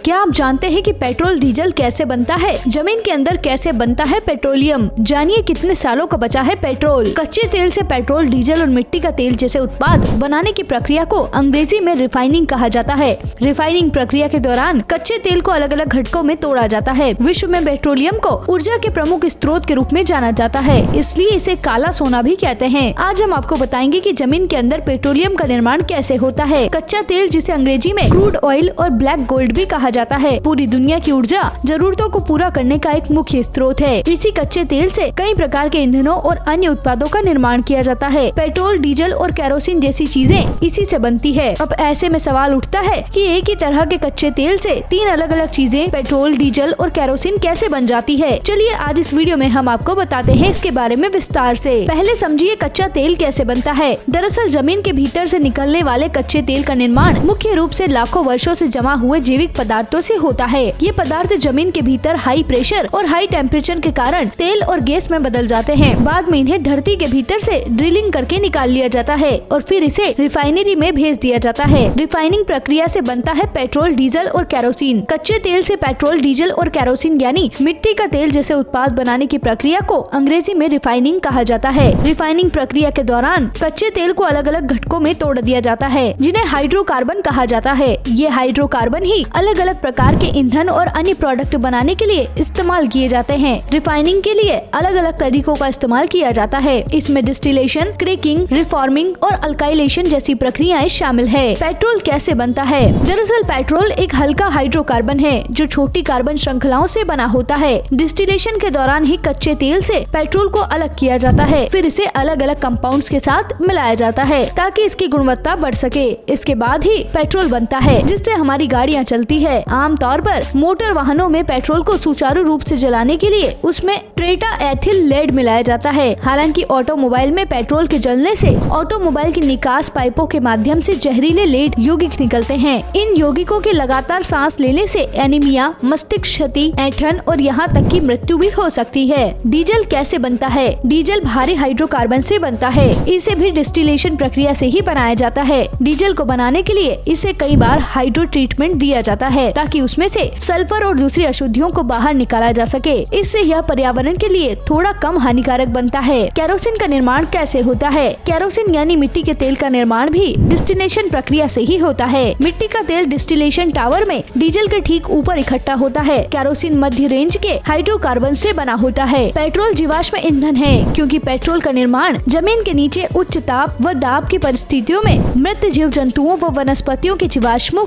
क्या आप जानते हैं कि पेट्रोल डीजल कैसे बनता है? जमीन के अंदर कैसे बनता है पेट्रोलियम? जानिए कितने सालों का बचा है पेट्रोल। कच्चे तेल से पेट्रोल, डीजल और मिट्टी का तेल जैसे उत्पाद बनाने की प्रक्रिया को अंग्रेजी में रिफाइनिंग कहा जाता है। रिफाइनिंग प्रक्रिया के दौरान कच्चे तेल को अलग अलग घटकों में तोड़ा जाता है। विश्व में पेट्रोलियम को ऊर्जा के प्रमुख स्रोत के रूप में जाना जाता है, इसलिए इसे काला सोना भी कहते हैं। आज हम आपको बताएंगे कि जमीन के अंदर पेट्रोलियम का निर्माण कैसे होता है। कच्चा तेल, जिसे अंग्रेजी में क्रूड ऑयल और ब्लैक गोल्ड भी कहा जाता है, पूरी दुनिया की ऊर्जा जरूरतों को पूरा करने का एक मुख्य स्रोत है। इसी कच्चे तेल से कई प्रकार के ईंधनों और अन्य उत्पादों का निर्माण किया जाता है। पेट्रोल, डीजल और केरोसिन जैसी चीजें इसी से बनती है। अब ऐसे में सवाल उठता है कि एक ही तरह के कच्चे तेल से तीन अलग अलग चीजें पेट्रोल, डीजल और केरोसिन कैसे बन जाती है। चलिए आज इस वीडियो में हम आपको बताते हैं इसके बारे में विस्तार से। पहले समझिए कच्चा तेल कैसे बनता है। दरअसल जमीन के भीतर से निकलने वाले कच्चे तेल का निर्माण मुख्य रूप से लाखों वर्षों से जमा हुए जैविक पदार्थों से होता है। ये पदार्थ जमीन के भीतर हाई प्रेशर और हाई टेम्परेचर के कारण तेल और गैस में बदल जाते हैं। बाद में इन्हें धरती के भीतर से ड्रिलिंग करके निकाल लिया जाता है और फिर इसे रिफाइनरी में भेज दिया जाता है। रिफाइनिंग प्रक्रिया से बनता है पेट्रोल, डीजल और केरोसिन। कच्चे तेल से पेट्रोल, डीजल और केरोसिन यानी मिट्टी का तेल जैसे उत्पाद बनाने की प्रक्रिया को अंग्रेजी में रिफाइनिंग कहा जाता है। रिफाइनिंग प्रक्रिया के दौरान कच्चे तेल को अलग अलग घटकों में तोड़ दिया जाता है, जिन्हें हाइड्रोकार्बन कहा जाता है। ये हाइड्रोकार्बन ही अलग अलग प्रकार के ईंधन और अन्य प्रोडक्ट बनाने के लिए इस्तेमाल किए जाते हैं। रिफाइनिंग के लिए अलग अलग तरीकों का इस्तेमाल किया जाता है। इसमें डिस्टिलेशन, क्रैकिंग, रिफॉर्मिंग और अल्काइलेशन जैसी प्रक्रियाएं शामिल है। पेट्रोल कैसे बनता है? दरअसल पेट्रोल एक हल्का हाइड्रोकार्बन है जो छोटी कार्बन श्रृंखलाओं से बना होता है। डिस्टिलेशन के दौरान ही कच्चे तेल से पेट्रोल को अलग किया जाता है, फिर इसे अलग अलग कंपाउंड्स के साथ मिलाया जाता है ताकि इसकी गुणवत्ता बढ़ सके। इसके बाद ही पेट्रोल बनता है जिससे हमारी गाड़ियाँ चलती है। आमतौर पर मोटर वाहनों में पेट्रोल को सुचारू रूप से जलाने के लिए उसमें ट्रेटा एथिल लेड मिलाया जाता है। हालांकि ऑटोमोबाइल में पेट्रोल के जलने से ऑटोमोबाइल की निकास पाइपों के माध्यम से जहरीले लेड यौगिक निकलते हैं। इन यौगिकों के लगातार सांस लेने से एनीमिया, मस्तिष्क क्षति, ऐंठन और यहाँ तक की मृत्यु भी हो सकती है। डीजल कैसे बनता है? डीजल भारी हाइड्रोकार्बन से बनता है। इसे भी डिस्टिलेशन प्रक्रिया से ही बनाया जाता है। डीजल को बनाने के लिए इसे कई बार हाइड्रो ट्रीटमेंट दिया जाता है ताकि उसमें से सल्फर और दूसरी अशुद्धियों को बाहर निकाला जा सके। इससे यह पर्यावरण के लिए थोड़ा कम हानिकारक बनता है। केरोसिन का निर्माण कैसे होता है? केरोसिन यानी मिट्टी के तेल का निर्माण भी डिस्टिलेशन प्रक्रिया से ही होता है। मिट्टी का तेल डिस्टिलेशन टावर में डीजल के ठीक ऊपर इकट्ठा होता है। केरोसिन मध्य रेंज के हाइड्रोकार्बन से बना होता है। पेट्रोल जीवाश्म ईंधन है क्योंकि पेट्रोल का निर्माण जमीन के नीचे उच्च ताप व दाब की परिस्थितियों में मृत जीव जंतुओं व वनस्पतियों के जीवाश्मों